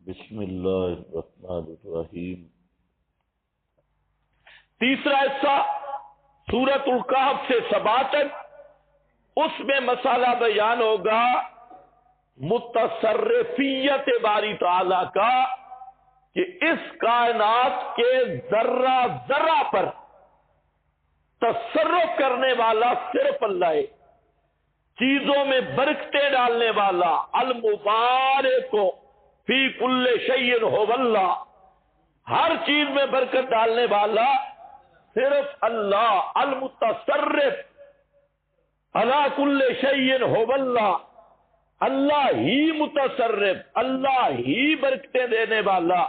بسم اللہ الرحمن الرحیم۔ تیسرا حصہ سورۃ الکہف سے سبا تک، اس میں مسئلہ بیان ہوگا متصرفیت باری تعالی کا، کہ اس کائنات کے ذرہ ذرہ پر تصرف کرنے والا صرف اللہ ہے، چیزوں میں برکتیں ڈالنے والا، المبارک فی کل شیء ھو اللہ، ہر چیز میں برکت ڈالنے والا صرف اللہ، المتصرف علی کل شیء ھو اللہ، اللہ ہی متصرف، اللہ ہی برکتیں دینے والا،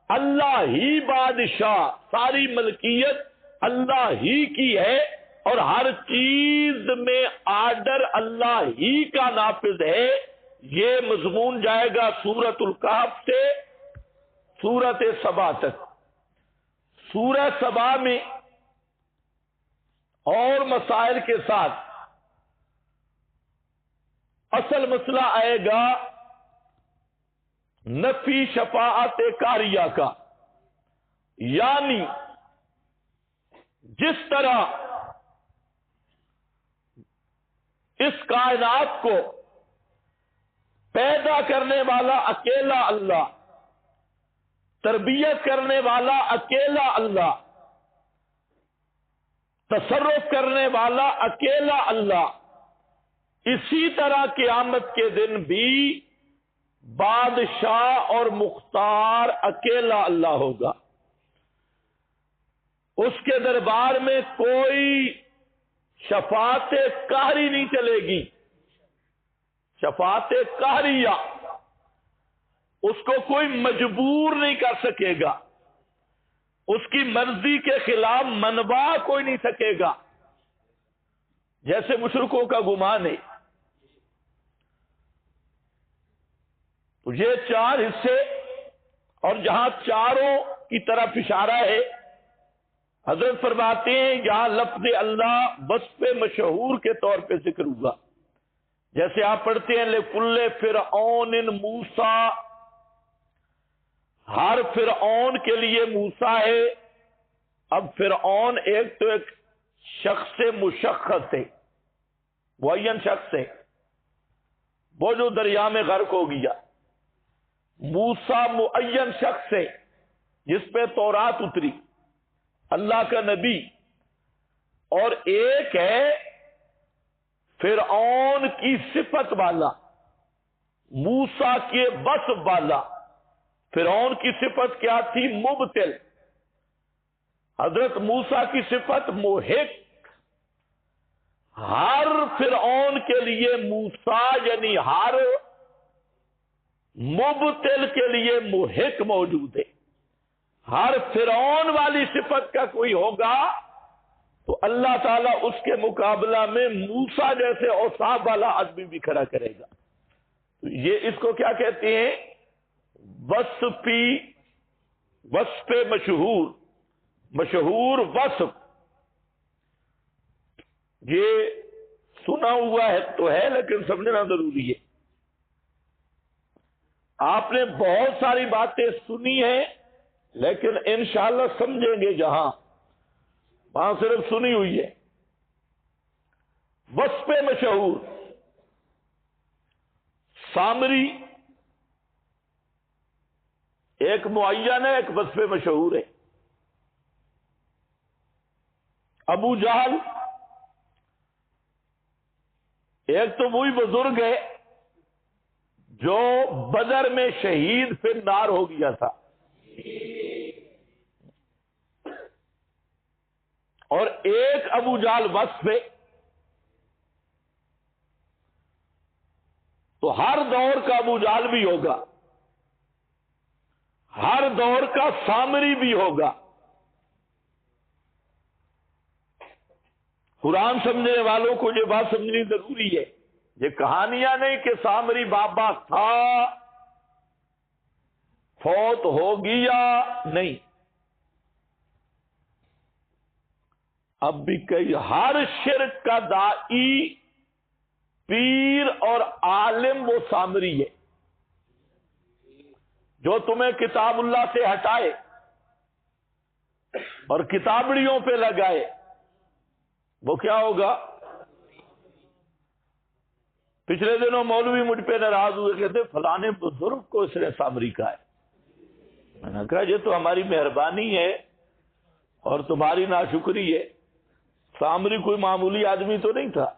اللہ ہی بادشاہ، ساری ملکیت اللہ ہی کی ہے، اور ہر چیز میں آرڈر اللہ ہی کا نافذ ہے۔ یہ مضمون جائے گا سورۃ الکہف سے سورۃ سبا تک۔ سورہ سبا میں اور مسائل کے ساتھ اصل مسئلہ آئے گا نفی شفاعت کاریہ کا، یعنی جس طرح اس کائنات کو پیدا کرنے والا اکیلا اللہ، تربیت کرنے والا اکیلا اللہ، تصرف کرنے والا اکیلا اللہ، اسی طرح قیامت کے دن بھی بادشاہ اور مختار اکیلا اللہ ہوگا۔ اس کے دربار میں کوئی شفاعت قہری نہیں چلے گی، شفاعت قہریہ، اس کو کوئی مجبور نہیں کر سکے گا، اس کی مرضی کے خلاف منوا کوئی نہیں سکے گا، جیسے مشرکوں کا گمان ہے۔ تو یہ چار حصے، اور جہاں چاروں کی طرف اشارہ ہے، حضرت فرماتے ہیں یہاں لفظ اللہ وصف مشہور کے طور پہ ذکر ہوا، جیسے آپ پڑھتے ہیں لِكُلِّ فِرْعَوْنٍ مُوسیٰ، ہر فرعون کے لیے موسیٰ ہے۔ اب فرعون ایک تو ایک شخص مشخص ہے، معین شخص ہے، وہ جو دریا میں غرق ہو گیا۔ موسیٰ معین شخص ہے جس پہ تورات اتری، اللہ کا نبی، اور ایک ہے فرعون کی صفت والا، موسیٰ کے وصف والا۔ فرعون کی صفت کیا تھی؟ مبتل۔ حضرت موسیٰ کی صفت محق۔ ہر فرعون کے لیے موسیٰ یعنی ہر مبتل کے لیے محق موجود ہے۔ ہر فرعون والی صفت کا کوئی ہوگا تو اللہ تعالیٰ اس کے مقابلہ میں موسیٰ جیسے اوصاف والا آدمی بھی کھڑا کرے گا۔ تو یہ اس کو کیا کہتے ہیں؟ وصف مشہور، مشہور وصف۔ یہ سنا ہوا ہے تو ہے، لیکن سمجھنا ضروری ہے۔ آپ نے بہت ساری باتیں سنی ہیں، لیکن انشاءاللہ سمجھیں گے جہاں، وہاں صرف سنی ہوئی ہے۔ وصف مشہور، سامری ایک معین ہے، ایک وصف مشہور ہے۔ ابو جہل ایک تو وہی بزرگ ہے جو بدر میں شہید فی النار ہو گیا تھا، اور ایک ابو جہل وصف ہے۔ تو ہر دور کا ابو جہل بھی ہوگا، ہر دور کا سامری بھی ہوگا۔ قرآن سمجھنے والوں کو یہ بات سمجھنی ضروری ہے، یہ کہانیاں نہیں کہ سامری بابا تھا فوت ہو گیا، نہیں۔ اب بھی کئی، ہر شرک کا دائی، پیر اور عالم وہ سامری ہے۔ جو تمہیں کتاب اللہ سے ہٹائے اور کتابڑیوں پہ لگائے وہ کیا ہوگا؟ پچھلے دنوں مولوی مجھ پہ ناراض ہوئے، کہتے فلانے بزرگ کو اس نے سامری کہا ہے۔ میں نے کہا یہ تو ہماری مہربانی ہے اور تمہاری ناشکری ہے، سامری کوئی معمولی آدمی تو نہیں تھا۔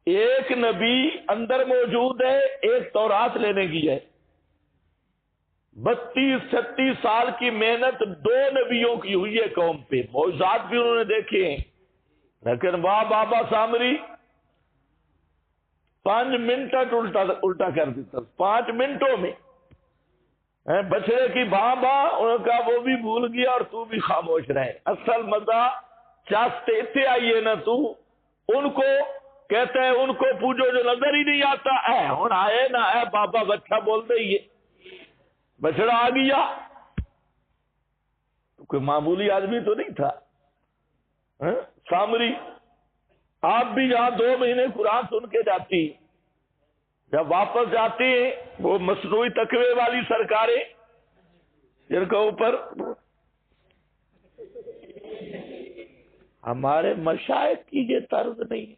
ایک نبی اندر موجود ہے، ایک تورات لینے کی ہے۔ 32-36 سال کی محنت 2 نبیوں کی ہوئی ہے قوم پہ، معجزات بھی انہوں نے دیکھے ہیں، لیکن واہ بابا سامری 5 منٹ الٹا کر دیتا، 5 منٹوں میں بچڑے کی بھاں انہوں نے کہا وہ بھی بھول گیا اور تو بھی خاموش رہے۔ اصل مزہ چاستے اتنے آئیے نا تو ان کو کہتے ہیں ان کو پوچھو جو نظر ہی نہیں آتا، اے ہوں آئے نا اے بابا بچہ بول دے، یہ بچڑا آ گیا، کوئی معمولی آدمی تو نہیں تھا۔ سامری آپ بھی یہاں 2 مہینے قرآن سن کے جاتی، جب واپس جاتے ہیں وہ مصنوعی تقوی والی سرکاریں جن کے اوپر ہمارے مشائخ کی یہ طرز نہیں ہے،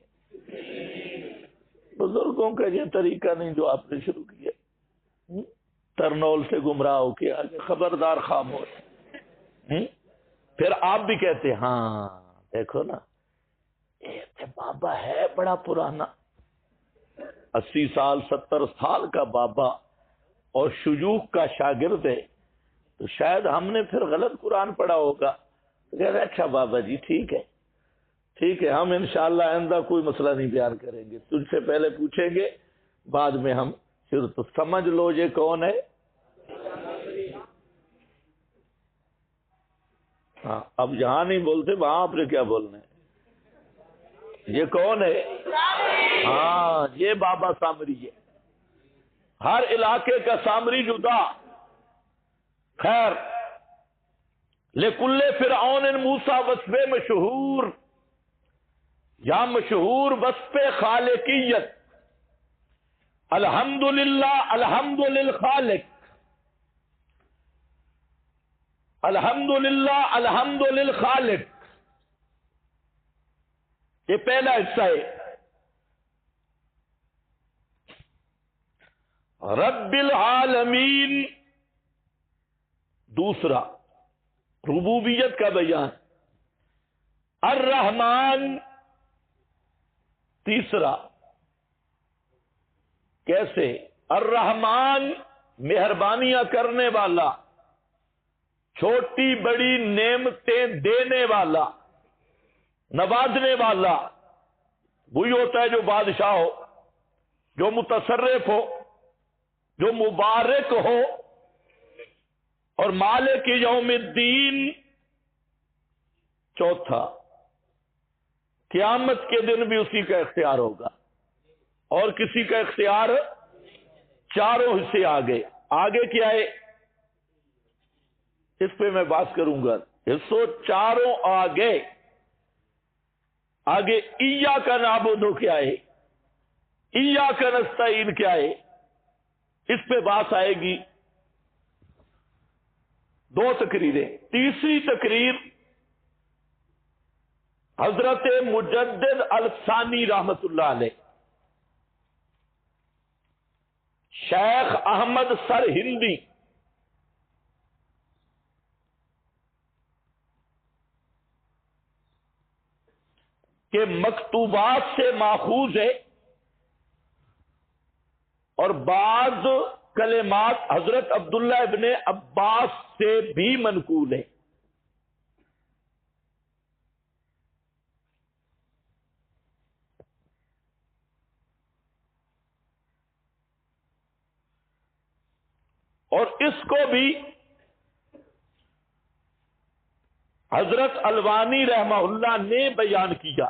بزرگوں کا یہ طریقہ نہیں جو آپ نے شروع کیا، ترنول سے گمراہ ہو کے آگے، خبردار خاموش۔ پھر آپ بھی کہتے ہاں دیکھو نا یہ بابا ہے بڑا پرانا، 80 سال 70 سال کا بابا اور شیوخ کا شاگرد ہے، تو شاید ہم نے پھر غلط قرآن پڑھا ہوگا۔ اچھا بابا جی ٹھیک ہے ٹھیک ہے، ہم انشاءاللہ آئندہ کوئی مسئلہ نہیں بیان کریں گے، تجھ سے پہلے پوچھیں گے بعد میں ہم پھر تو سمجھ لو یہ کون ہے۔ ہاں اب یہاں نہیں بولتے، وہاں آپ نے کیا بولنا ہے؟ یہ کون ہے؟ ہاں یہ بابا سامری ہے، ہر علاقے کا سامری جدا۔ خیر، لکل فرعون موسیٰ وصف مشہور، یا مشہور وصف خالقیت، الحمدللہ الحمد للخالق، الحمدللہ الحمد للخالق، یہ پہلا حصہ ہے۔ رب العالمین دوسرا، ربوبیت کا بیان۔ الرحمن تیسرا، کیسے؟ الرحمن مہربانیاں کرنے والا، چھوٹی بڑی نعمتیں دینے والا، نوازنے والا، وہی ہوتا ہے جو بادشاہ ہو، جو متصرف ہو، جو مبارک ہو، اور مالک یوم الدین چوتھا، قیامت کے دن بھی اسی کا اختیار ہوگا اور کسی کا اختیار۔ چاروں حصے آگے کیا ہے اس پہ میں بات کروں گا، حصوں چاروں آگے ایاک نعبد کیا ہے، ایاک نستعین کیا ہے، اس پہ بات آئے گی۔ 2 تقریریں، تیسری تقریر حضرت مجدد الثانی رحمت اللہ علیہ، شیخ احمد سر ہندی کے مکتوبات سے ماخوذ ہے اور بعض کلمات حضرت عبداللہ ابن عباس سے بھی منقول ہے۔ اور اس کو بھی حضرت الوانی رحمہ اللہ نے بیان کیا۔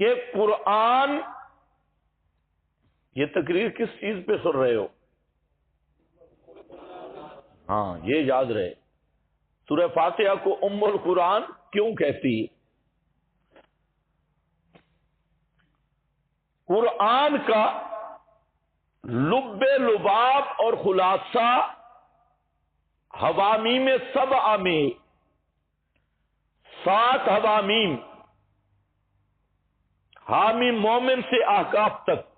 کہ قرآن، یہ تقریر کس چیز پہ سن رہے ہو؟ ہاں یہ یاد رہے، سورہ فاتحہ کو ام القرآن کیوں کہتی ہے؟ قرآن کا لب لباب اور خلاصہ حوامیم سبع میں، 7 حوامیم، حامی مومن سے احقاف تک،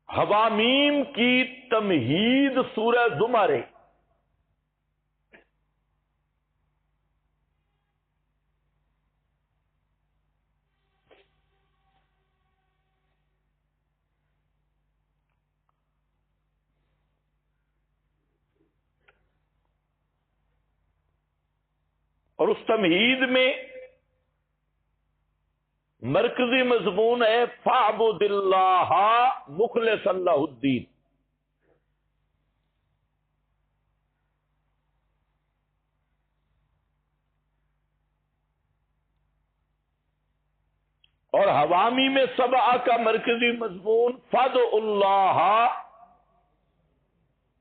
حوامیم کی تمہید سورہ زمر ہے۔ اور اس تمہید میں مرکزی مضمون ہے فاعبد اللہ مخلصا لہ الدین۔ اور حوامی میں سبع کا مرکزی مضمون فادع اللہ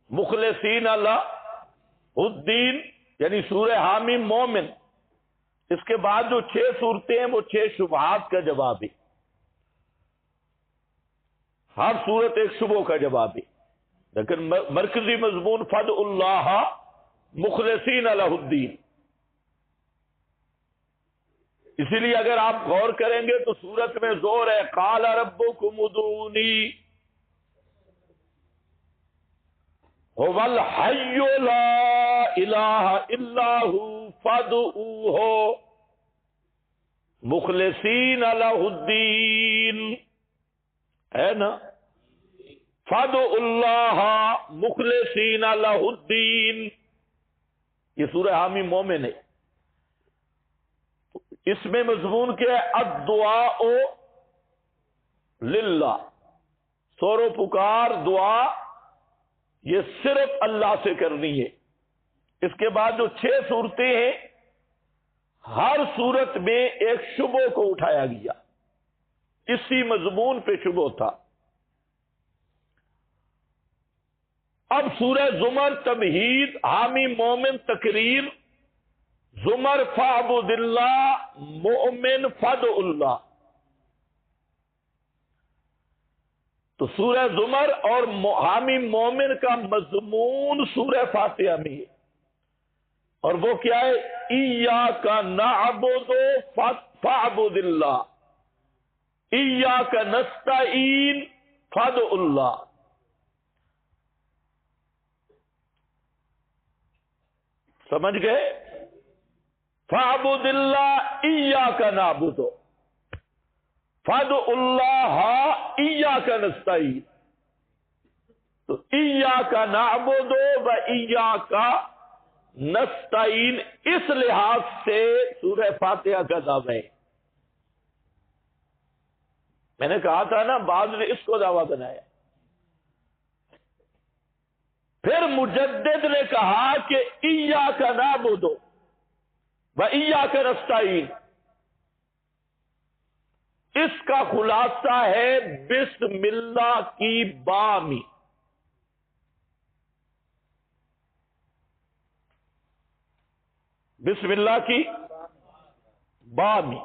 مخلصین لہ الدین، یعنی سورہ حامی مومن۔ اس کے بعد جو 6 صورتیں ہیں وہ 6 شبہات کا جواب ہے، ہر صورت ایک شبہ کا جواب ہے، لیکن مرکزی مضمون فادع اللہ مخلصین لہ الدین۔ اسی لیے اگر آپ غور کریں گے تو سورت میں زور ہے قال ربکم ادعونی هو الحی لا الہ الا هو فادعوہ مخلصین لہ الدین، ہے نا؟ فادعوا اللہ مخلصین لہ الدین، یہ سورہ حامی مومن ہے۔ اس میں مضمون کیا ہے؟ الدعاء للہ، سور و پکار دعا یہ صرف اللہ سے کرنی ہے۔ اس کے بعد جو 6 صورتیں ہیں ہر صورت میں ایک شبہ کو اٹھایا گیا، اسی مضمون پہ شبہ تھا۔ اب سورہ زمر تمہید، حامی مومن تقریر، زمر فاعبد اللہ، مومن فادع اللہ۔ تو سورہ زمر اور حامی مومن کا مضمون سورہ فاتحہ میں ہے، اور وہ کیا ہے؟ ایاک نعبد فاعبد اللہ، ایاک نستعین فادع اللہ۔ سمجھ گئے؟ فاعبد اللہ ایاک نعبد فادع اللہ ایاک نستعین۔ تو ایاک نعبد و ایاک نستعین اس لحاظ سے سورہ فاتحہ کا دعویٰ ہے۔ میں نے کہا تھا نا بعض نے اس کو دعویٰ بنایا۔ پھر مجدد نے کہا کہ ایاک نعبد و ایاک نستعین، اس کا خلاصہ ہے بسم اللہ کی بامی۔ بسم اللہ کی بامی،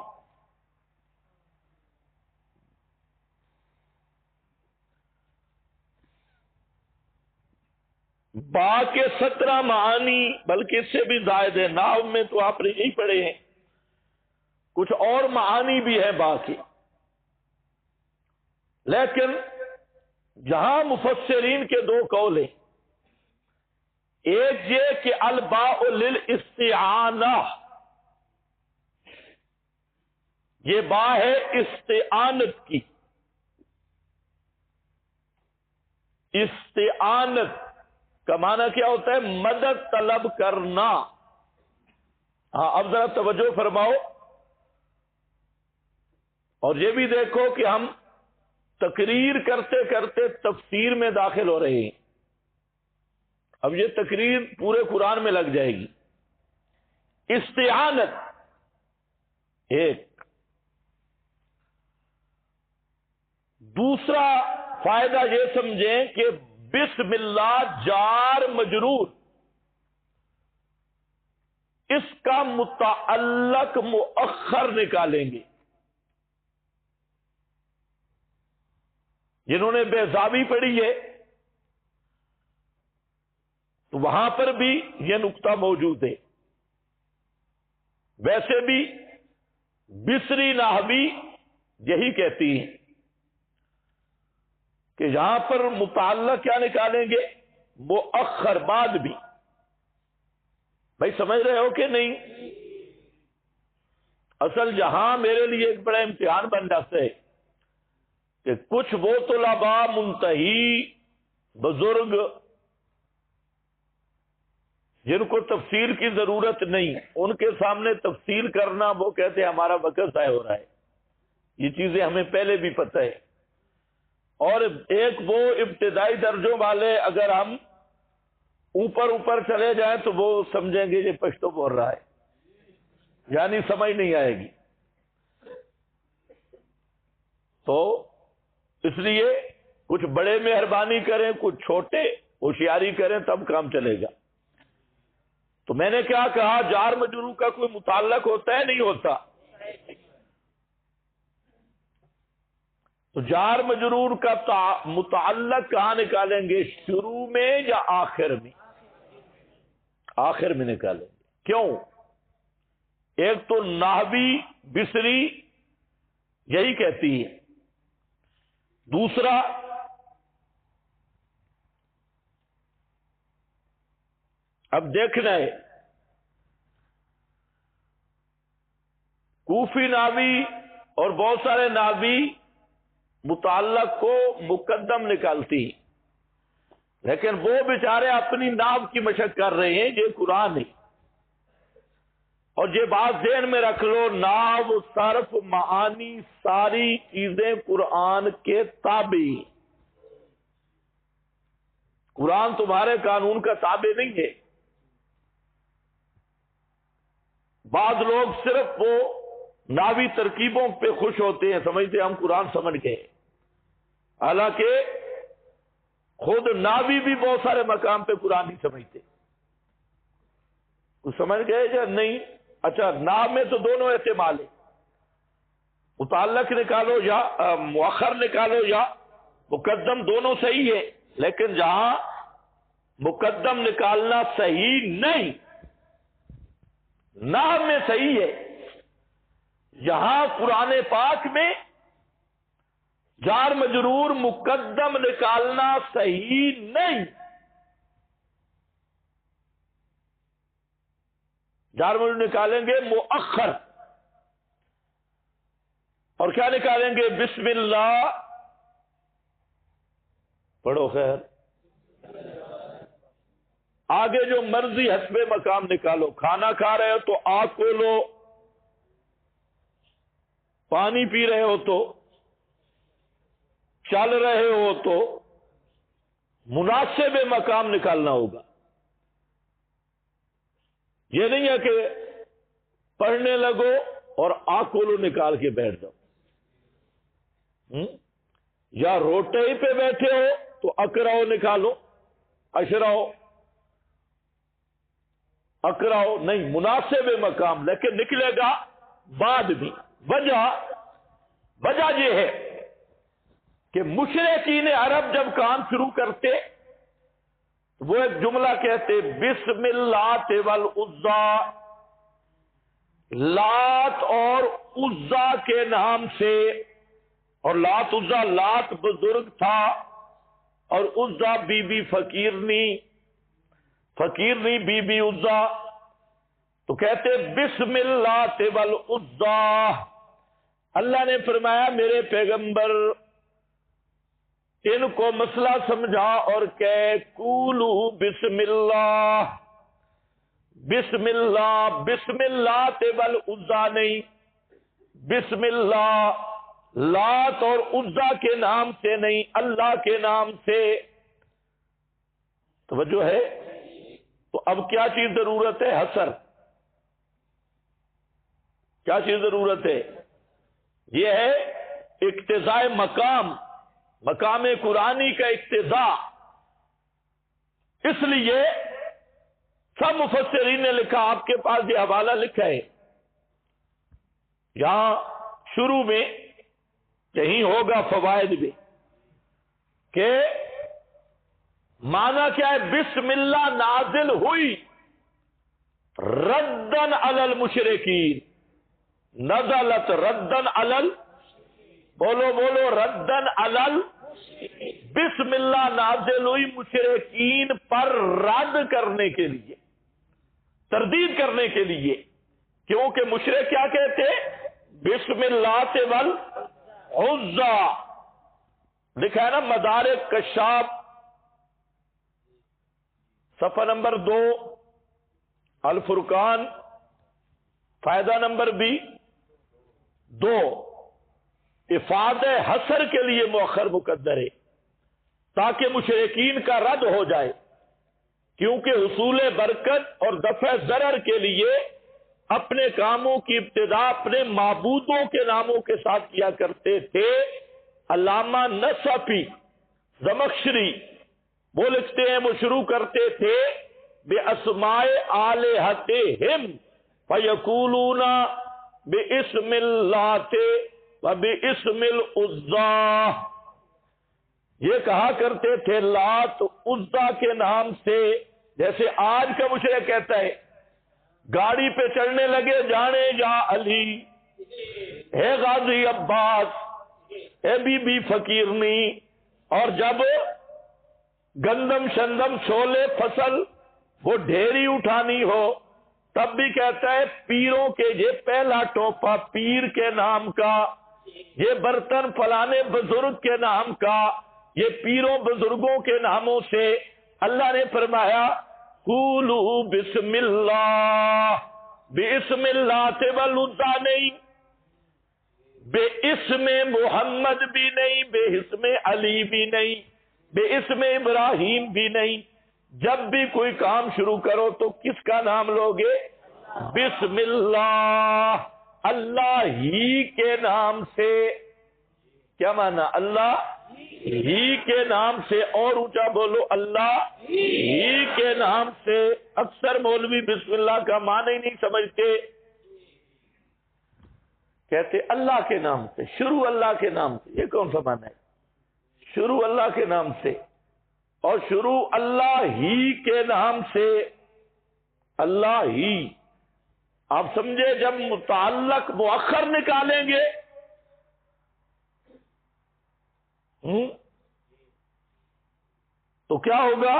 با کے 17 معانی، بلکہ اس سے بھی زائد ہے، نحو میں تو آپ نے یہی پڑھے ہیں، کچھ اور معانی بھی ہے با کے۔ لیکن جہاں مفسرین کے 2 قول ہیں، ایک یہ کہ الباء للاستعانہ، یہ با ہے استعانت کی، استعانت کا معنی کیا ہوتا ہے؟ مدد طلب کرنا۔ ہاں اب ذرا توجہ فرماؤ، اور یہ بھی دیکھو کہ ہم تقریر کرتے کرتے تفسیر میں داخل ہو رہے ہیں. اب یہ تقریر پورے قرآن میں لگ جائے گی. استعانت ایک. دوسرا فائدہ یہ سمجھیں کہ بسم اللہ جار مجرور اس کا متعلق مؤخر نکالیں گے. جنہوں نے بیضابی پڑھی ہے تو وہاں پر بھی یہ نقطہ موجود ہے. ویسے بھی بصری نحوی یہی کہتی ہیں کہ یہاں پر متعلق کیا نکالیں گے؟ مؤخر بعد بھی. بھائی سمجھ رہے ہو کہ نہیں؟ اصل یہاں میرے لیے ایک بڑا امتحان بن جاتا ہے کہ کچھ وہ طلباء منتہی بزرگ جن کو تفسیر کی ضرورت نہیں، ان کے سامنے تفسیر کرنا، وہ کہتے ہیں ہمارا وقت ضائع ہو رہا ہے. یہ چیزیں ہمیں پہلے بھی پتہ ہے. اور ایک وہ ابتدائی درجوں والے اگر ہم اوپر چلے جائیں تو وہ سمجھیں گے یہ پشتو بول رہا ہے، یعنی سمجھ نہیں آئے گی. تو اس لیے کچھ بڑے مہربانی کریں، کچھ چھوٹے ہوشیاری کریں، تب کام چلے گا. تو میں نے کیا کہا؟ جار مجرور کا کوئی متعلق ہوتا ہے نہیں ہوتا؟ تو جار مجرور کا متعلق کہاں نکالیں گے؟ شروع میں یا آخر میں؟ آخر میں نکالیں گے. کیوں؟ ایک تو نحوی بصری یہی کہتی ہے. دوسرا اب دیکھنا ہے کوفی نحوی اور بہت سارے نحوی متعلق کو مقدم نکالتی ہیں، لیکن وہ بیچارے اپنی نحو کی مشق کر رہے ہیں. یہ قرآن ہے. اور یہ بات ذہن میں رکھ لو، نحو، صرف، معانی، ساری چیزیں قرآن کے تابع. قرآن تمہارے قانون کا تابع نہیں ہے. بعض لوگ صرف وہ نحوی ترکیبوں پہ خوش ہوتے ہیں، سمجھتے ہم قرآن سمجھ گئے، حالانکہ خود نحوی بھی بہت سارے مقام پہ قرآن نہیں سمجھتے. کچھ سمجھ گئے یا نہیں؟ اچھا، نحو میں تو دونوں احتمال ہیں، متعلق نکالو یا مؤخر نکالو یا مقدم، دونوں صحیح ہے. لیکن جہاں مقدم نکالنا صحیح نہیں، نحو میں صحیح ہے، یہاں قرآن پاک میں جار مجرور مقدم نکالنا صحیح نہیں. جار مجرور نکالیں گے مؤخر. اور کیا نکالیں گے؟ بسم اللہ. پڑھو خیر. آگے جو مرضی حسب مقام نکالو. کھانا کھا رہے ہو تو آگ کھولو، پانی پی رہے ہو تو، چل رہے ہو تو، مناسب مقام نکالنا ہوگا. یہ نہیں ہے کہ پڑھنے لگو اور آگ کھولو نکال کے بیٹھ جاؤ. یا روٹے پہ بیٹھے ہو تو اقراؤ نکالو، اشراؤ، اقراؤ نہیں، مناسب مقام. لیکن نکلے گا بعد بھی. وجہ یہ ہے کہ مشرکین عرب جب کام شروع کرتے وہ ایک جملہ کہتے، بسم اللہ والعزا، لات اور عزا کے نام سے. اور لات عزا، لات بزرگ تھا اور عزا بی بی فقیرنی بی بی عزا. تو کہتے بسم اللہ والعزا. اللہ نے فرمایا میرے پیغمبر ان کو مسئلہ سمجھا اور کہ قولو بسم اللہ. بسم اللہ والعزا نہیں، بسم اللہ لات اور عزا کے نام سے نہیں، اللہ کے نام سے۔ توجہ ہے؟ تو اب کیا چیز ضرورت ہے؟ حصر۔ کیا چیز ضرورت ہے؟ یہ ہے اقتضاء مقام، مقام قرآنی کا اقتضاء۔ اس لیے سب مفسرین نے لکھا، آپ کے پاس یہ حوالہ لکھا ہے یہاں شروع میں، کہیں ہوگا فوائد بھی، کہ معنی کیا ہے؟ بسم اللہ نازل ہوئی ردن علی المشرکین، نزلت ردن علی، بولو بولو، ردن علی، بسم اللہ نازل ہوئی مشرکین پر رد کرنے کے لیے، تردید کرنے کے لیے۔ کیونکہ مشرک کیا کہتے؟ بسم اللہ سے والعزا، لکھا ہے نا مدارک کشاف صفحہ نمبر 2، الفرقان فائدہ نمبر بھی 2، افاد حصر کے لیے مؤخر مقدر ہے تاکہ مشرکین کا رد ہو جائے، کیونکہ حصول برکت اور دفع ضرر کے لیے اپنے کاموں کی ابتدا اپنے معبودوں کے ناموں کے ساتھ کیا کرتے تھے۔ علامہ نصفی زمخشری وہ لکھتے ہیں، وہ شروع کرتے تھے بِأَسْمَاءِ آلِهَتِهِمْ فَيَقُولُونَ بِإِسْمِ اللَّاتِ وَبِإِسْمِ الْعُزَّىٰ، یہ کہا کرتے تھے لات عزا کے نام سے، جیسے آج کا مشرک کہتا ہے گاڑی پہ چڑھنے لگے جانے جا علی، ہے غازی عباس، ہے بی بی فقیرنی، اور جب گندم شندم چھولے فصل وہ ڈھیری اٹھانی ہو تب بھی کہتا ہے پیروں کے، یہ پہلا ٹوپا پیر کے نام کا، یہ برتن فلانے بزرگ کے نام کا، یہ پیروں بزرگوں کے ناموں سے۔ اللہ نے فرمایا قولو بسم اللہ، بسم اللہ سے والعزا نہیں، بے اسم محمد بھی نہیں، بے اسم علی بھی نہیں، بے اسم ابراہیم بھی نہیں۔ جب بھی کوئی کام شروع کرو تو کس کا نام لوگے؟ بسم اللہ، اللہ ہی کے نام سے۔ کیا معنی؟ اللہ ہی کے نام سے، اور اونچا بولو، اللہ ہی کے نام سے۔ اکثر مولوی بسم اللہ کا معنی ہی نہیں سمجھتے، کہتے اللہ کے نام سے، شروع اللہ کے نام سے۔ یہ کون سا معنی ہے؟ شروع اللہ کے نام سے، اور شروع اللہ ہی کے نام سے، اللہ ہی۔ آپ سمجھے جب متعلق مؤخر نکالیں گے تو کیا ہوگا؟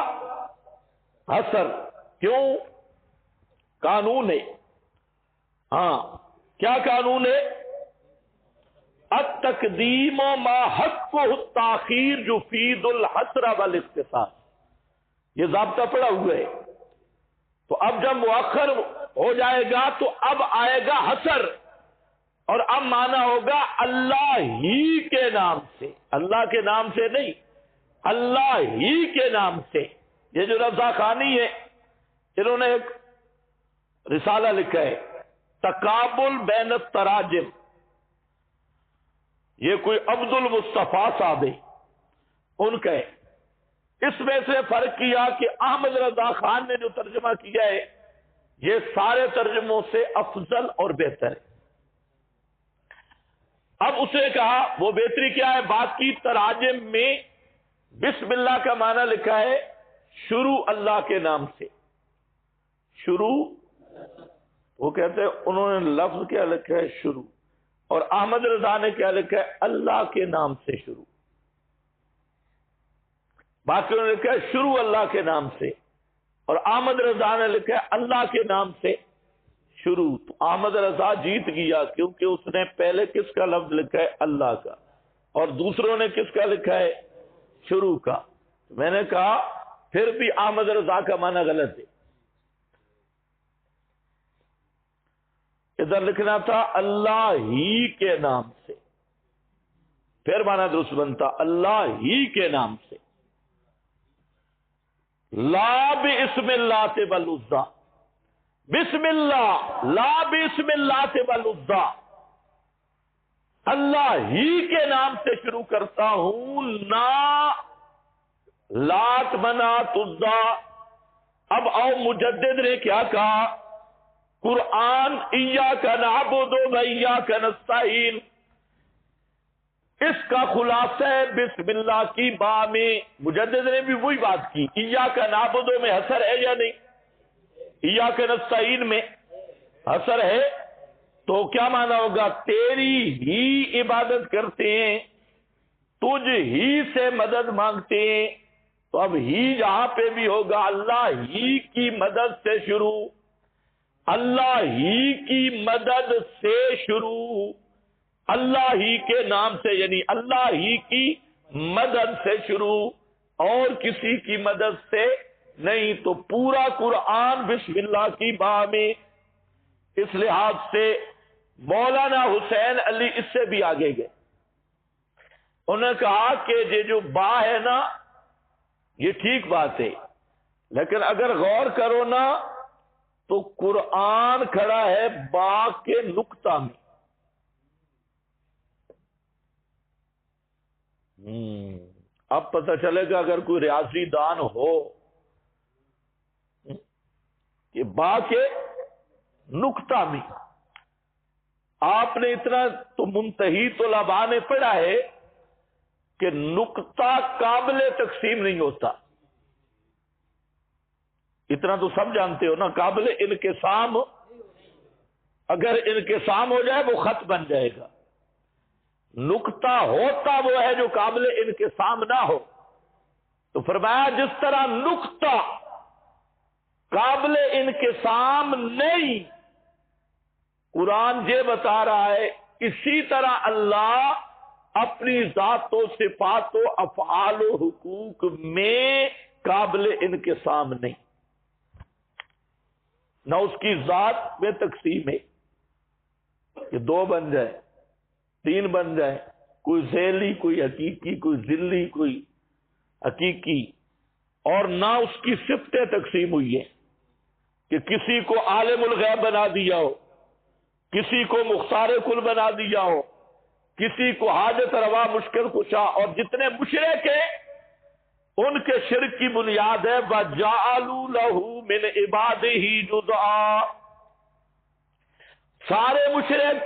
حصر۔ کیوں؟ قانون ہے۔ ہاں، کیا قانون ہے؟ التقدیم ما حقہ التاخیر یفید الحصر والاختصاص، یہ ضابطہ پڑا ہوا ہے۔ تو اب جب مؤخر ہو جائے گا تو اب آئے گا حصر، اور اب مانا ہوگا اللہ ہی کے نام سے، اللہ کے نام سے نہیں، اللہ ہی کے نام سے۔ یہ جو رضا خانی ہے انہوں نے ایک رسالہ لکھا ہے تقابل بین التراجم، یہ کوئی عبد المصطفیٰ صاحب ہے ان کا ہے۔ اس میں سے فرق کیا کہ احمد رضا خان نے جو ترجمہ کیا ہے یہ سارے ترجموں سے افضل اور بہتر ہے۔ اب اس نے کہا وہ بہتری کیا ہے؟ بات کی تراجم میں بسم اللہ کا معنی لکھا ہے شروع اللہ کے نام سے، شروع، وہ کہتے ہیں انہوں نے لفظ کیا لکھا ہے؟ شروع۔ اور احمد رضا نے کیا لکھا ہے؟ اللہ کے نام سے شروع۔ باقی انہوں نے لکھا ہے شروع اللہ کے نام سے، اور احمد رضا نے لکھا ہے اللہ کے نام سے شروع۔ تو احمد رضا جیت گیا کیونکہ اس نے پہلے کس کا لفظ لکھا ہے؟ اللہ کا، اور دوسروں نے کس کا لکھا ہے؟ شروع کا۔ میں نے کہا پھر بھی احمد رضا کا معنی غلط ہے، ادھر لکھنا تھا اللہ ہی کے نام سے۔ پھر مانا درست بنتا اللہ ہی کے نام سے، لا بسم اللہ والعزیٰ، بسم اللہ لا بسم اللہ والعزیٰ، اللہ ہی کے نام سے شروع کرتا ہوں، نہ لات منات عزیٰ۔ اب آؤ مجدد نے کیا کہا، قرآن ایاک نعبد و ایاک نستعین، اس کا خلاصہ ہے بسم اللہ کی با میں۔ مجدد نے بھی وہی بات کی، ایاک نعبد میں حسر ہے یا نہیں، ایاک نستعین میں حسر ہے، تو کیا مانا ہوگا، تیری ہی عبادت کرتے ہیں، تجھ ہی سے مدد مانگتے ہیں۔ تو اب ہی جہاں پہ بھی ہوگا اللہ ہی کی مدد سے شروع، اللہ ہی کی مدد سے شروع، اللہ ہی کے نام سے، یعنی اللہ ہی کی مدد سے شروع، اور کسی کی مدد سے نہیں۔ تو پورا قرآن بسم اللہ کی با میں۔ اس لحاظ سے مولانا حسین علی اس سے بھی آگے گئے، انہوں نے کہا کہ یہ جو با ہے نا، یہ ٹھیک بات ہے، لیکن اگر غور کرو نا تو قرآن کھڑا ہے با کے نقطہ میں۔ اب پتہ چلے گا اگر کوئی ریاضی دان ہو کہ با کے نقطہ میں، آپ نے اتنا تو منتہی طلباء نے پڑھا ہے کہ نقطہ قابل تقسیم نہیں ہوتا، اتنا تو سب جانتے ہو نا، قابل انقسام، اگر انقسام ہو جائے وہ خط بن جائے گا، نقطہ ہوتا وہ ہے جو قابل انقسام نہ ہو۔ تو فرمایا جس طرح نقطہ قابل انقسام نہیں، قرآن یہ بتا رہا ہے، اسی طرح اللہ اپنی ذات و صفات و افعال و حقوق میں قابل انقسام نہیں، نہ اس کی ذات میں تقسیم ہے کہ دو بن جائے، تین بن جائے، کوئی ذیلی، کوئی حقیقی، کوئی ذلی، کوئی حقیقی، اور نہ اس کی صفتیں تقسیم ہوئی ہے کہ کسی کو عالم الغیب بنا دیا ہو، کسی کو مختار کل بنا دیا ہو، کسی کو حاجت روا مشکل کشا، اور جتنے مشرک ہیں ان کے شرک کی بنیاد ہے وَجَعَلُوا لَهُ مِنْ عِبَادِهِ جُزْءًا، سارے مشرک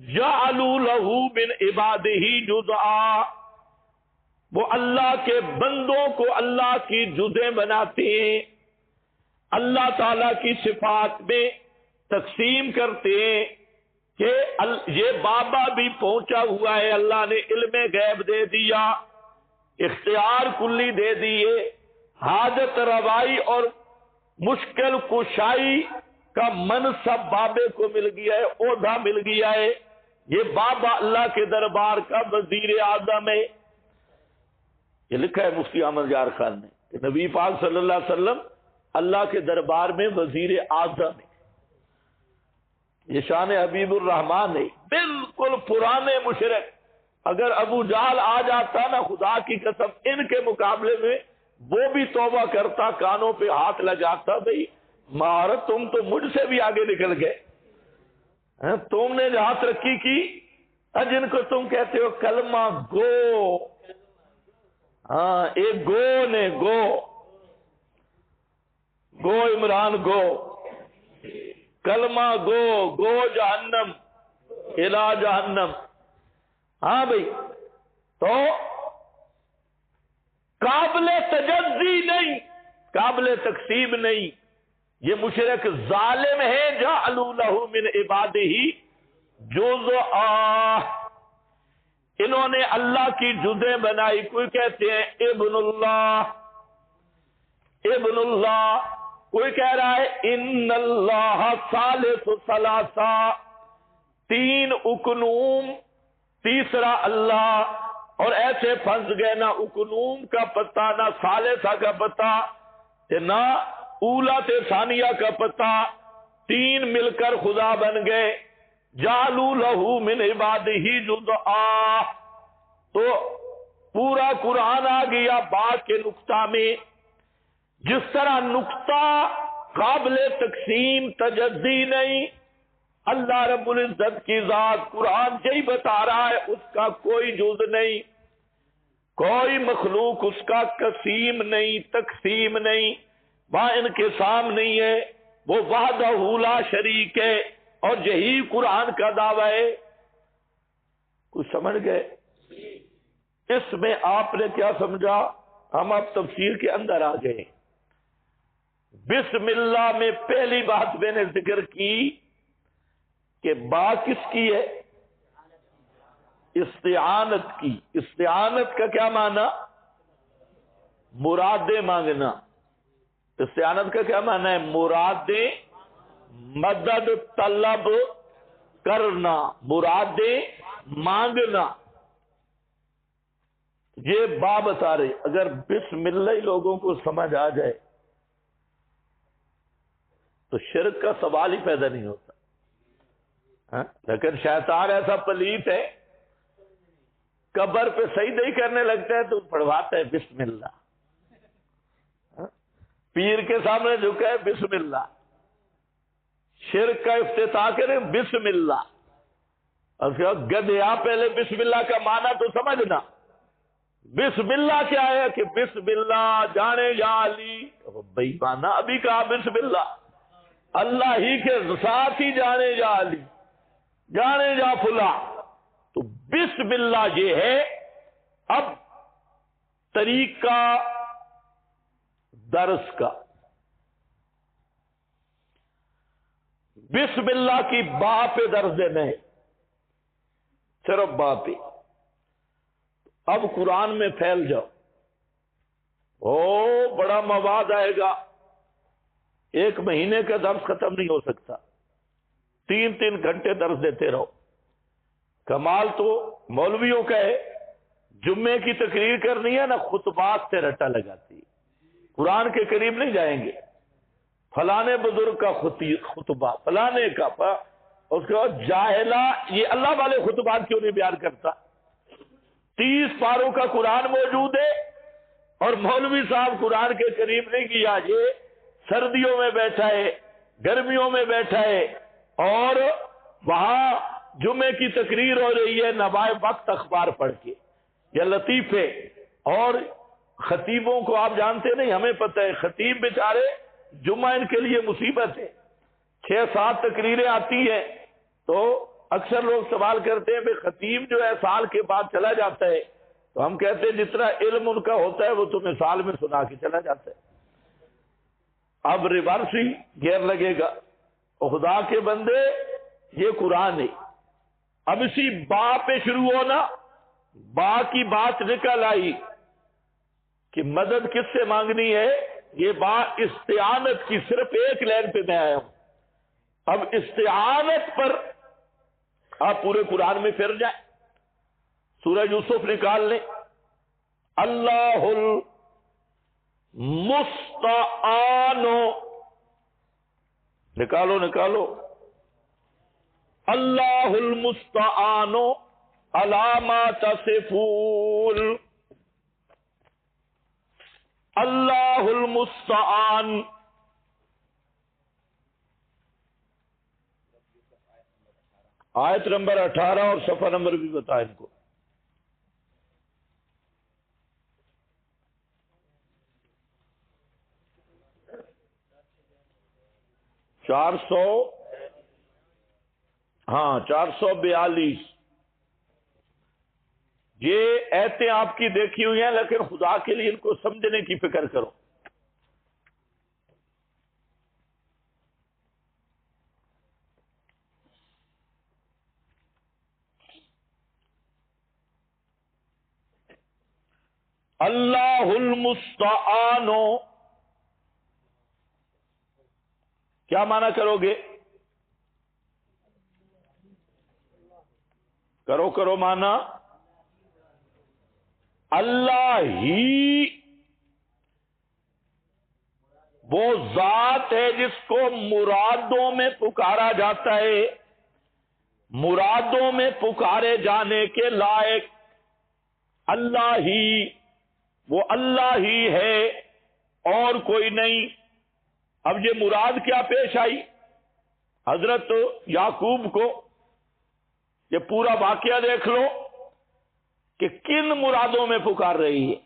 جَعَلُوا لَهُ مِنْ عِبَادِهِ جُزْءًا، وہ اللہ کے بندوں کو اللہ کی جزیں بناتے ہیں، اللہ تعالی کی صفات میں تقسیم کرتے ہیں کہ یہ بابا بھی پہنچا ہوا ہے، اللہ نے علم غیب دے دیا، اختیار کلی دے دیے، حاجت روائی اور مشکل کشائی کا منصب بابے کو مل گیا ہے، عہدہ مل گیا ہے، یہ بابا اللہ کے دربار کا وزیر اعظم ہے۔ یہ لکھا ہے مفتی احمد یار خان نے کہ نبی پاک صلی اللہ علیہ وسلم اللہ کے دربار میں وزیر اعظم ہے، یہ شان حبیب الرحمان ہے۔ بالکل پرانے مشرک، اگر ابو جہل آ جاتا نا، خدا کی قسم ان کے مقابلے میں وہ بھی توبہ کرتا، کانوں پہ ہاتھ لگاتا، بھئی مہارت تم تو مجھ سے بھی آگے نکل گئے، تم نے جہاں ترقی کی، جن کو تم کہتے ہو کلمہ گو، ہاں ایک گو نے گو عمران گو، کلمہ گو، گو جہنم الہ جہنم، ہاں بھائی، تو قابل تجزی نہیں، قابل تقسیم نہیں، یہ مشرک ظالم ہے، جعلوا لہ من عبادہ جزءا، انہوں نے اللہ کی جزیں بنائی، کوئی کہتے ہیں ابن اللہ، ابن اللہ، کوئی کہہ رہا ہے ان اللہ ثالث ثلاثہ، تین اکنوم، تیسرا اللہ، اور ایسے پھنس گئے نہ اکنوم کا پتہ، نہ ثالثہ کا پتہ، نہ اولا تے ثانیہ کا پتہ، تین مل کر خدا بن گئے۔ جعلوا لہ من عبادہ جزءا، تو پورا قرآن آ گیا با کے نقطہ میں. جس طرح نقطہ قابل تقسیم تجزی نہیں، اللہ رب العزت کی ذات قرآن یہی بتا رہا ہے اس کا کوئی جز نہیں، کوئی مخلوق اس کا قسیم نہیں، تقسیم نہیں، وہاں انقسام نہیں ہے، وہ وحدہ لا شریک ہے، اور یہی قرآن کا دعویٰ ہے. کچھ سمجھ گئے؟ اس میں آپ نے کیا سمجھا؟ ہم اب تفسیر کے اندر آ گئے. بسم اللہ میں پہلی بات میں نے ذکر کی کہ با کس کی ہے؟ استعانت کی. استعانت کا کیا معنی؟ مرادیں مانگنا. استعانت کا کیا معنی ہے؟ مرادیں، مدد طلب کرنا، مرادیں مانگنا. یہ با بتا رہے. اگر بسم اللہ ہی لوگوں کو سمجھ آ جائے تو شرک کا سوال ہی پیدا نہیں ہوتا. لیکن شیطان ایسا پلیت ہے، قبر پہ سجدہ ہی کرنے لگتا ہے تو پڑھواتا ہے بسم اللہ. پیر کے سامنے جھکا ہے بسم اللہ. شرک کا افتتاح کرے بسم اللہ. گدیا پہلے بسم اللہ کا معنی تو سمجھنا. بسم اللہ کیا ہے؟ کہ بسم اللہ جانے یا علی. بھائی مانا ابھی کہا بسم اللہ، اللہ ہی کے ساتھ ہی جانے یا علی، جانے یا فلا. تو بسم اللہ یہ ہے. اب طریقہ درس کا، بسم اللہ کی با پہ درس دینا ہے، صرف با پہ. اب قرآن میں پھیل جاؤ، بڑا مواد آئے گا. ایک مہینے کا درس ختم نہیں ہو سکتا. 3 گھنٹے درس دیتے رہو. کمال تو مولویوں کا ہے، جمعے کی تقریر کرنی ہے نا، خطبات سے رٹا لگاتی. قرآن کے قریب نہیں جائیں گے. فلانے بزرگ کا خطبہ، فلانے کا اس کے بعد جاہلہ، یہ اللہ والے خطبات کیوں نہیں بیان کرتا؟ 30 پاروں کا قرآن موجود ہے اور مولوی صاحب قرآن کے قریب نہیں کیا. یہ سردیوں میں بیٹھا ہے، گرمیوں میں بیٹھا ہے، اور وہاں جمعے کی تقریر ہو رہی ہے نوائے وقت اخبار پڑھ کے یا لطیفے. اور خطیبوں کو آپ جانتے نہیں، ہمیں پتہ ہے خطیب بیچارے جمعہ ان کے لیے مصیبت ہے. 6-7 تقریریں آتی ہیں تو اکثر لوگ سوال کرتے ہیں کہ خطیب جو ہے سال کے بعد چلا جاتا ہے. تو ہم کہتے ہیں جتنا علم ان کا ہوتا ہے وہ تمہیں سال میں سنا کے چلا جاتا ہے. اب ریورس ہی گیئر لگے گا. خدا کے بندے یہ قرآن ہے. اب اسی با پہ شروع ہونا. با کی بات نکل آئی کہ مدد کس سے مانگنی ہے. یہ با استعانت کی صرف ایک لائن پہ میں آیا ہوں. اب استعانت پر آپ پورے قرآن میں پھر جائیں. سورہ یوسف نکال لیں. اللہ المستعان، نکالو. اللہ المستعان علی ما تصفون. اللہ المستعان. آیت نمبر 18 اور صفحہ نمبر بھی بتائیں ان کو. 442. یہ ایتیں آپ کی دیکھی ہوئی ہیں لیکن خدا کے لیے ان کو سمجھنے کی فکر کرو. اللہ المستعان کیا معنی کرو گے؟ کرو معنی اللہ ہی وہ ذات ہے جس کو مرادوں میں پکارا جاتا ہے. مرادوں میں پکارے جانے کے لائق اللہ ہی، وہ اللہ ہی ہے اور کوئی نہیں۔ اب یہ مراد کیا پیش آئی حضرت یعقوب کو؟ یہ پورا واقعہ دیکھ لو کہ کن مرادوں میں پکار رہی ہے،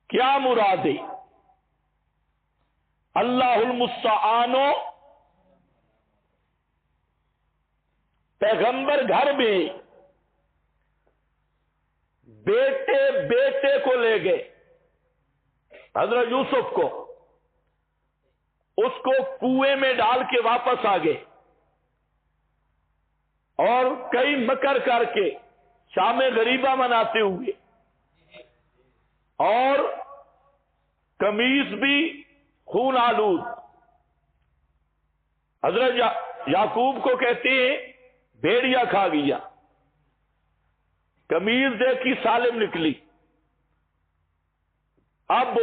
کیا مراد ہے؟ اللہ المستعان، پیغمبر گھر میں بیٹے کو لے گئے، حضرت یوسف کو، اس کو کنویں میں ڈال کے واپس آ گئے، اور کئی مکر کر کے شام غریبہ مناتے ہوئے، اور قمیص بھی خون آلود۔ حضرت یعقوب کو کہتے ہیں بھیڑیا کھا گیا، قمیص دیکھی سالم نکلی۔ اب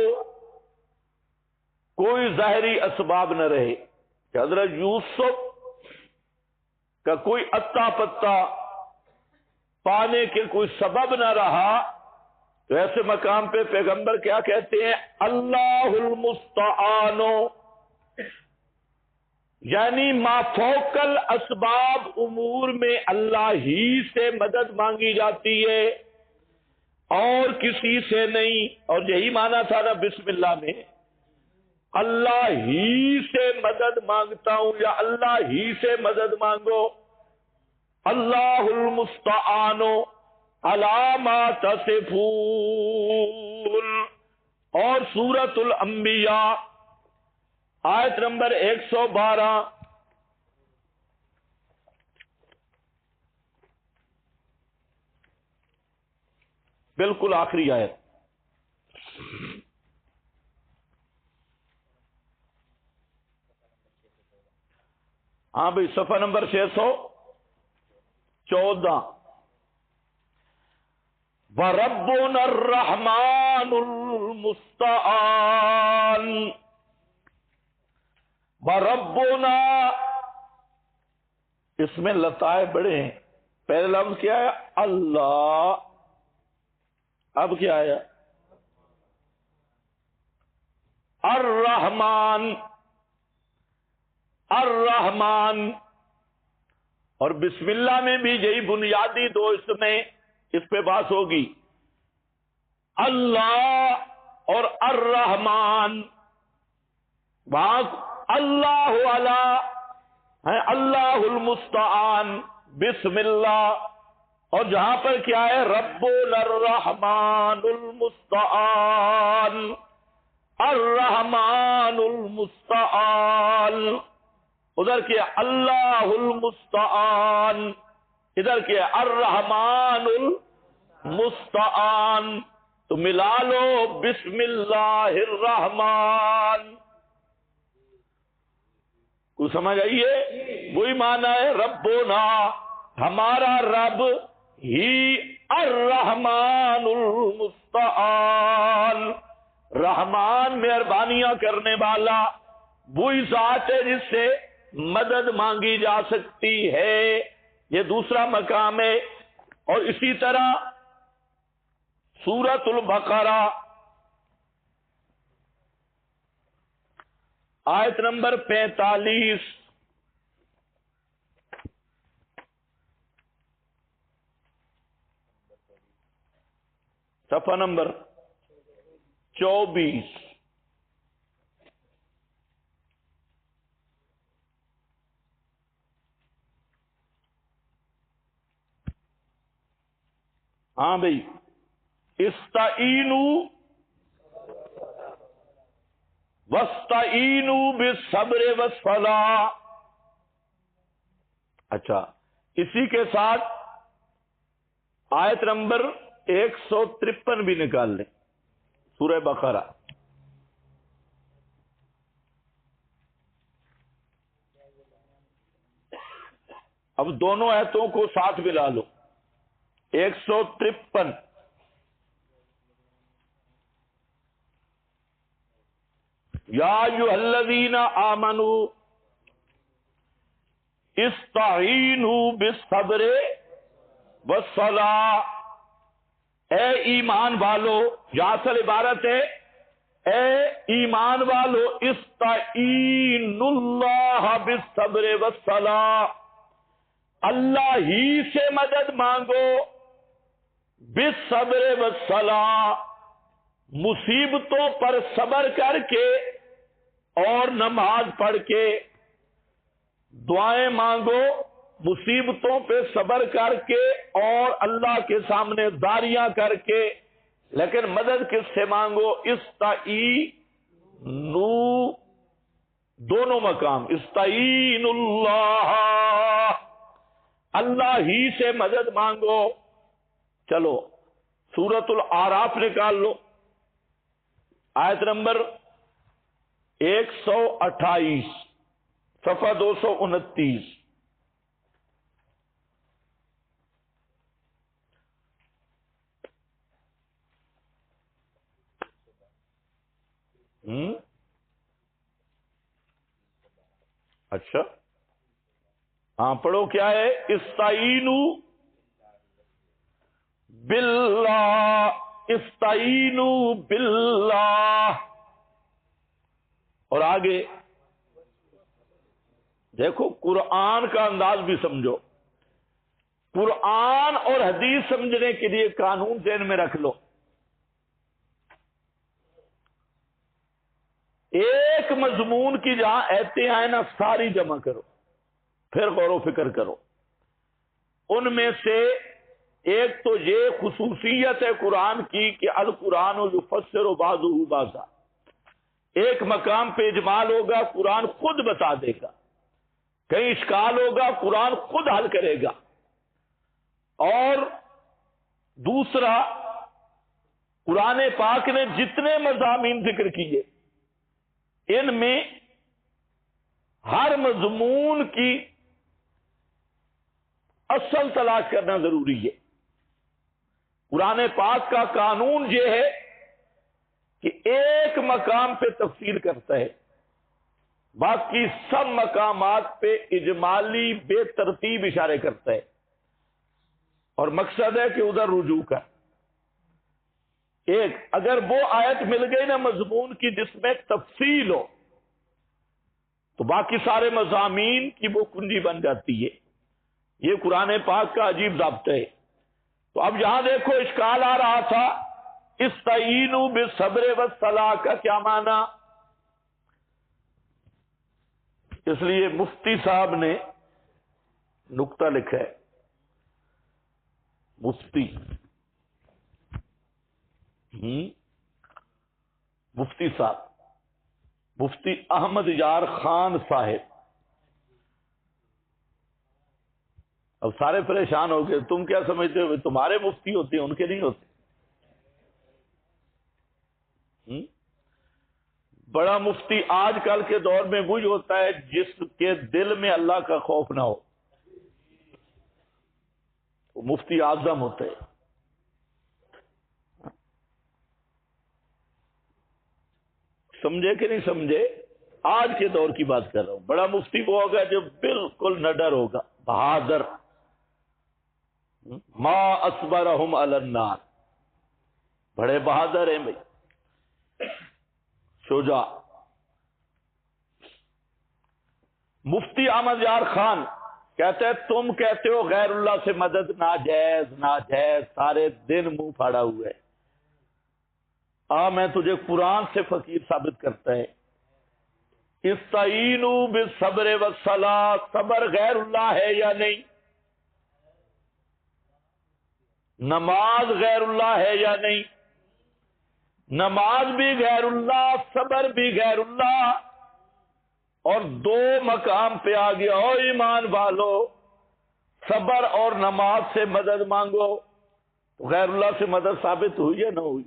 کوئی ظاہری اسباب نہ رہے کہ حضرت یوسف کا کوئی اتا پتا پانے کے کوئی سبب نہ رہا، تو ایسے مقام پہ پیغمبر کیا کہتے ہیں؟ اللہ المستعان، یعنی ما فوق الاسباب امور میں اللہ ہی سے مدد مانگی جاتی ہے اور کسی سے نہیں۔ اور یہی مانا تھا نا بسم اللہ میں، اللہ ہی سے مدد مانگتا ہوں یا اللہ ہی سے مدد مانگو۔ اللہ المستعان علی ما تصفون۔ اور سورۃ الانبیاء آیت نمبر 112، بالکل آخری آیت۔ ہاں بھائی، صفحہ نمبر 614۔ وَرَبُّنَا الرَّحْمَنُ الْمُسْتَعَانُ۔ وَرَبُّنَا، اس میں لطائف بڑے ہیں۔ پہلے لفظ کیا ہے؟ اللہ۔ اب کیا ہے؟ الرحمن، الرحمن۔ اور بسم اللہ میں بھی یہی بنیادی دو اس پہ بات ہوگی، اللہ اور الرحمن۔ وہاں اللہ علی ہے، اللہ المستعان، بسم اللہ، اور جہاں پر کیا ہے؟ ربنا الرحمن المستعان، الرحمن المستعان۔ ادھر کیا؟ اللہ المستعان، ادھر کیا؟ الرحمن المستعان۔ تو ملا لو بسم اللہ الرحمن، کو سمجھ آئیے؟ وہی معنی ہے ربنا، ہمارا رب ہی، الرحمن المستعان، رحمان مہربانیاں کرنے والا، وہی ذات ہے جس سے مدد مانگی جا سکتی ہے۔ یہ دوسرا مقام ہے۔ اور اسی طرح سورۃ البقرہ آیت نمبر 45، صفحہ نمبر 24۔ ہاں بھائی، استعینوا واستعینوا بالصبر والصلاۃ۔ اچھا، اسی کے ساتھ آیت نمبر 153 بھی نکال لیں، سورہ بقرہ۔ اب دونوں آیتوں کو ساتھ ملا لو، 153۔ یا ایھا الذین آمنوا استعینوا بالصبر والصلاۃ۔ اے ایمان والو، یا اصل عبارت ہے اے ایمان والو استعینوا اللہ بالصبر والصلاۃ، اللہ ہی سے مدد مانگو، بالصبر والصلاۃ، مصیبتوں پر صبر کر کے اور نماز پڑھ کے، دعائیں مانگو مصیبتوں پہ صبر کر کے اور اللہ کے سامنے داریاں کر کے، لیکن مدد کس سے مانگو؟ استعینوا، دونوں مقام، استعین اللہ، اللہ ہی سے مدد مانگو۔ چلو سورۃ الاعراف نکال لو، آیت نمبر 128، صفحہ 229۔ اچھا ہاں پڑھو، کیا ہے؟ استعینوا باللہ، استعینوا باللہ، اور آگے دیکھو قرآن کا انداز بھی سمجھو، قرآن اور حدیث سمجھنے کے لیے قانون ذہن میں رکھ لو، ایک مضمون کی جہاں ایتیں آئے نا ساری جمع کرو، پھر غور و فکر کرو۔ ان میں سے ایک تو یہ خصوصیت ہے قرآن کی کہ القرآن یفسر بعضہ بعضا، ایک مقام پہ اجمال ہوگا قرآن خود بتا دے گا، کہیں اشکال ہوگا قرآن خود حل کرے گا، اور دوسرا قرآن پاک نے جتنے مضامین ذکر کیے ان میں ہر مضمون کی اصل تلاش کرنا ضروری ہے۔ قرآن پاک کا قانون یہ ہے کہ ایک مقام پہ تفصیل کرتا ہے، باقی سب مقامات پہ اجمالی بے ترتیب اشارے کرتا ہے، اور مقصد ہے کہ ادھر رجوع کر۔ ایک اگر وہ آیت مل گئی نا مضمون کی جس میں تفصیل ہو تو باقی سارے مضامین کی وہ کنجی بن جاتی ہے۔ یہ قرآن پاک کا عجیب ضابطہ ہے۔ تو اب یہاں دیکھو اشکال آ رہا تھا استعینوا بالصبر والصلاۃ کا کیا معنی؟ اس لیے مفتی صاحب نے نقطہ لکھا ہے، مفتی صاحب، مفتی احمد یار خان صاحب۔ اب سارے پریشان ہو گئے، تم کیا سمجھتے ہو تمہارے مفتی ہوتے ہیں ان کے نہیں ہوتے؟ بڑا مفتی آج کل کے دور میں وہی ہوتا ہے جس کے دل میں اللہ کا خوف نہ ہو، وہ مفتی اعظم ہوتے ہیں۔ سمجھے کہ نہیں سمجھے؟ آج کے دور کی بات کر رہا ہوں۔ بڑا مفتی وہ ہوگا جو بالکل نڈر ہوگا، بہادر، ما اصبرہم علی النار، بڑے بہادر ہیں بھائی، شجاع۔ مفتی احمد یار خان کہتے ہیں تم کہتے ہو غیر اللہ سے مدد ناجائز ناجائز، سارے دن منہ پھاڑا ہوا ہے، میں تجھے قرآن سے فقیر ثابت کرتا ہے۔ استعینوا بالصبر والصلاۃ، صبر غیر اللہ ہے یا نہیں؟ نماز غیر اللہ ہے یا نہیں؟ نماز بھی غیر اللہ، صبر بھی غیر اللہ، اور دو مقام پہ آ گیا او ایمان والو صبر اور نماز سے مدد مانگو، تو غیر اللہ سے مدد ثابت ہوئی یا نہ ہوئی؟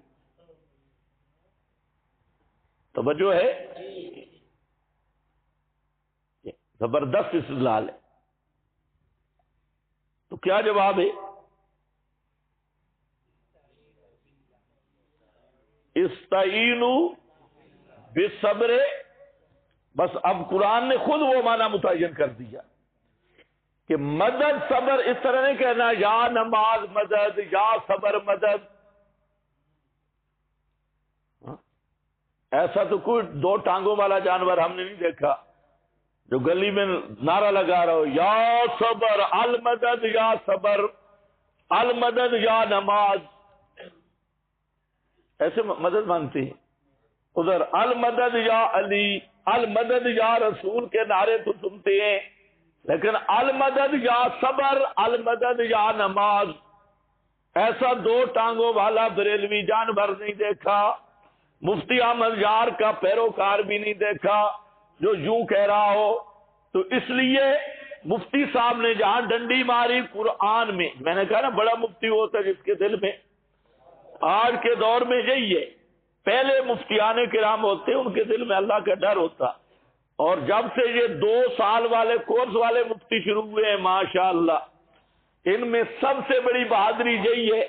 توجہ ہے؟ زبردست استدلال ہے۔ تو کیا جواب ہے؟ استعینوا بالصبر، بس اب قرآن نے خود وہ معنی متعین کر دیا کہ مدد صبر، اس طرح نہیں کہنا یا نماز مدد یا صبر مدد، ایسا تو کوئی دو ٹانگوں والا جانور ہم نے نہیں دیکھا جو گلی میں نعرہ لگا رہا ہو، یا صبر المدد یا صبر المدد یا نماز، ایسے مدد مانگتی ہیں. ادھر المدد یا علی، المدد یا رسول کے نعرے تو سنتے ہیں، لیکن المدد یا صبر المدد یا نماز ایسا دو ٹانگوں والا بریلوی جانور نہیں دیکھا. مفتی احمد یار کا پیروکار بھی نہیں دیکھا جو یوں کہہ رہا ہو. تو اس لیے مفتی صاحب نے جہاں ڈنڈی ماری قرآن میں نے کہا نا بڑا مفتی ہوتا ہے جس کے دل میں، آج کے دور میں یہی ہے، پہلے مفتیان کرام ہوتے ان کے دل میں اللہ کا ڈر ہوتا، اور جب سے یہ 2 سال والے کورس والے مفتی شروع ہوئے ہیں ماشاءاللہ، ان میں سب سے بڑی بہادری یہی ہے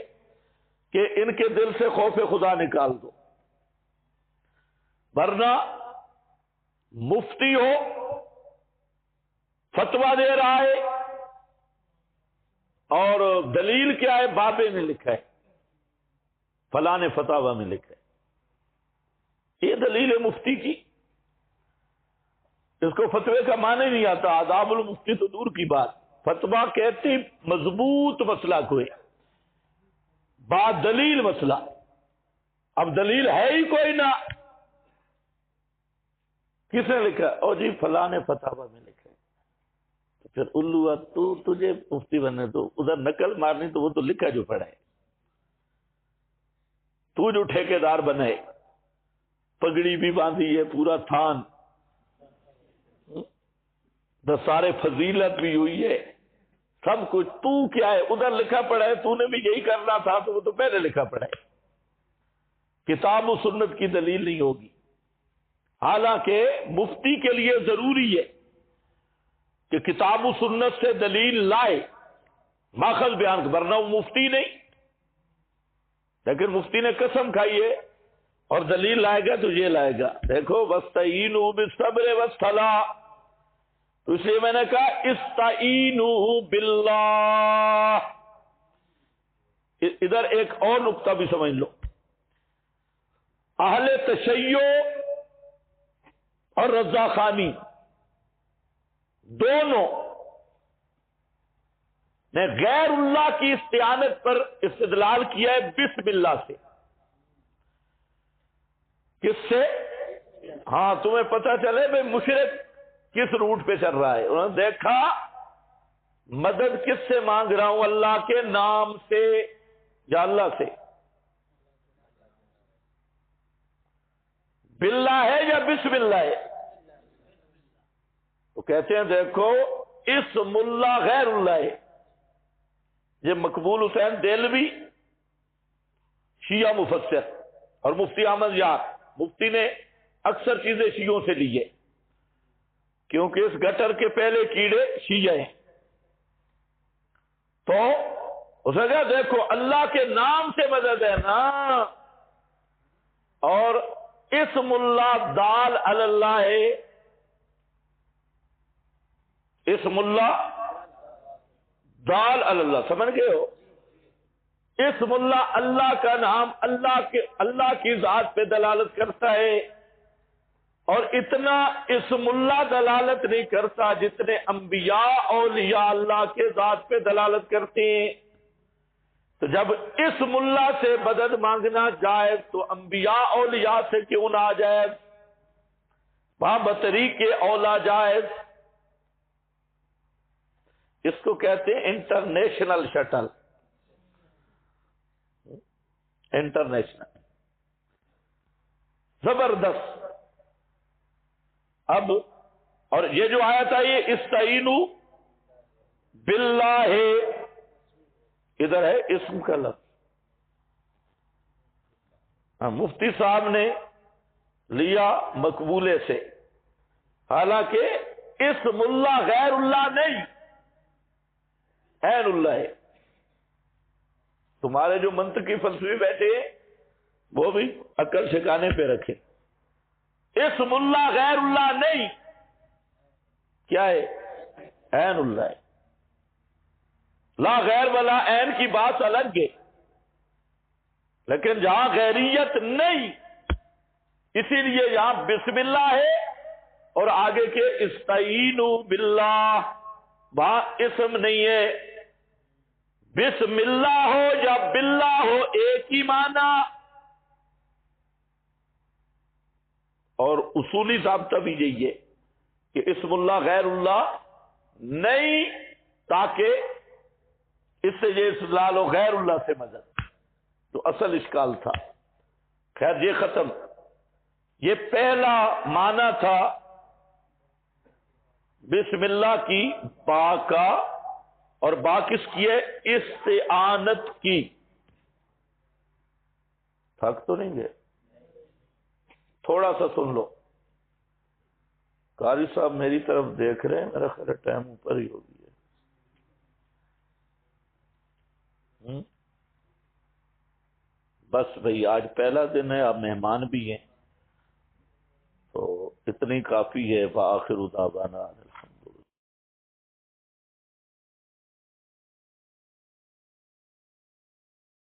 کہ ان کے دل سے خوف خدا نکال دو. ورنہ مفتی ہو فتویٰ دے رہا ہے اور دلیل کیا ہے، بابے نے لکھا ہے، فلاں نے فتاوی میں لکھا ہے، یہ دلیل ہے مفتی کی. اس کو فتوے کا معنی نہیں آتا، آداب المفتی تو دور کی بات. فتویٰ کہتی مضبوط مسئلہ کوئی با دلیل مسئلہ. اب دلیل ہے ہی کوئی نہ، کس نے لکھا؟ او جی فلاں نے فتاوی میں لکھا ہے. تو پھر الو تو تجھے مفتی بننے تو ادھر نقل مارنی تو وہ تو لکھا جو پڑا ہے. تو جو ٹھیکیدار بنے، پگڑی بھی باندھی ہے، پورا تھان، دسارے فضیلت بھی ہوئی ہے، سب کچھ، تو کیا ہے؟ ادھر لکھا پڑا ہے، تو نے بھی یہی کرنا تھا تو وہ تو پہلے لکھا پڑا ہے. کتاب و سنت کی دلیل نہیں ہوگی. حالانکہ مفتی کے لیے ضروری ہے کہ کتاب و سنت سے دلیل لائے، ماخذ بیان، ورنہ وہ مفتی نہیں. لیکن مفتی نے قسم کھائی ہے اور دلیل لائے گا تو یہ لائے گا، دیکھو وَاسْتَعِینُوا بِالصَّبْرِ وَالصَّلَاةِ. تو اس لیے میں نے کہا استعینوا باللہ. ادھر ایک اور نقطہ بھی سمجھ لو، اہل تشیع اور رضا خانی دونوں نے غیر اللہ کی استعانت پر استدلال کیا ہے بسم اللہ سے. کس سے؟ ہاں تمہیں پتہ چلے بھئی مشرک کس روٹ پہ چل رہا ہے. انہوں نے دیکھا مدد کس سے مانگ رہا ہوں، اللہ کے نام سے یا اللہ سے؟ باللہ ہے یا بسم اللہ ہے؟ تو کہتے ہیں دیکھو اسم اللہ غیر اللہ ہے. یہ مقبول حسین دہلوی شیعہ مفسر اور مفتی احمد یار، مفتی نے اکثر چیزیں شیعوں سے لی ہے کیونکہ اس گٹر کے پہلے کیڑے شیعہ ہیں. تو اس نے کہا دیکھو اللہ کے نام سے مدد ہے نا، اور اسم اللہ دال علی اللہ ہے. اسم اللہ دال علی اللہ، سمجھ گئے ہو؟ اسم اللہ اللہ کا نام اللہ کی ذات پہ دلالت کرتا ہے، اور اتنا اسم اللہ دلالت نہیں کرتا جتنے انبیاء اولیاء اللہ کے ذات پہ دلالت کرتے ہیں. تو جب اسم اللہ سے مدد مانگنا جائز تو انبیاء اولیاء سے کیوں نہ جائز؟ وہاں بطریق اولا جائز. اس کو کہتے ہیں انٹرنیشنل شٹل، انٹرنیشنل، زبردست. اب اور یہ جو آیا تھا یہ استعینوا باللہ ہے، ادھر ہے اسم کا لفظ. مفتی صاحب نے لیا مقبولے سے، حالانکہ اسم اللہ غیر اللہ نہیں، عین اللہ ہے. تمہارے جو منطقی فلسفی بیٹھے ہیں وہ بھی عقل ٹھکانے پہ رکھے. اسم اللہ غیر اللہ نہیں، کیا ہے؟ عین اللہ ہے. لا غیر ولا عین کی بات الگ ہے، لیکن جہاں غیریت نہیں اسی لیے یہاں بسم اللہ ہے اور آگے کے استعینوا باللہ، وہاں اسم نہیں ہے۔ بسم اللہ ہو یا باللہ ہو ایک ہی معنی، اور اصولی ضابطہ بھی یہی ہے کہ اسم اللہ غیر اللہ نہیں، تاکہ اس سے یہ استدلال ہو غیر اللہ سے مدد، تو اصل اشکال تھا۔ خیر یہ ختم۔ یہ پہلا معنی تھا بسم اللہ کی، با کا، اور با کس کی ہے؟ استعانت کی۔ تھک تو نہیں گئے؟ تھوڑا سا سن لو۔ قاری صاحب میری طرف دیکھ رہے ہیں، میرا خیال ہے ٹائم اوپر ہی ہو گیا ہے۔ بس بھئی آج پہلا دن ہے، آپ مہمان بھی ہیں، تو اتنی کافی ہے۔ وآخر دعوانا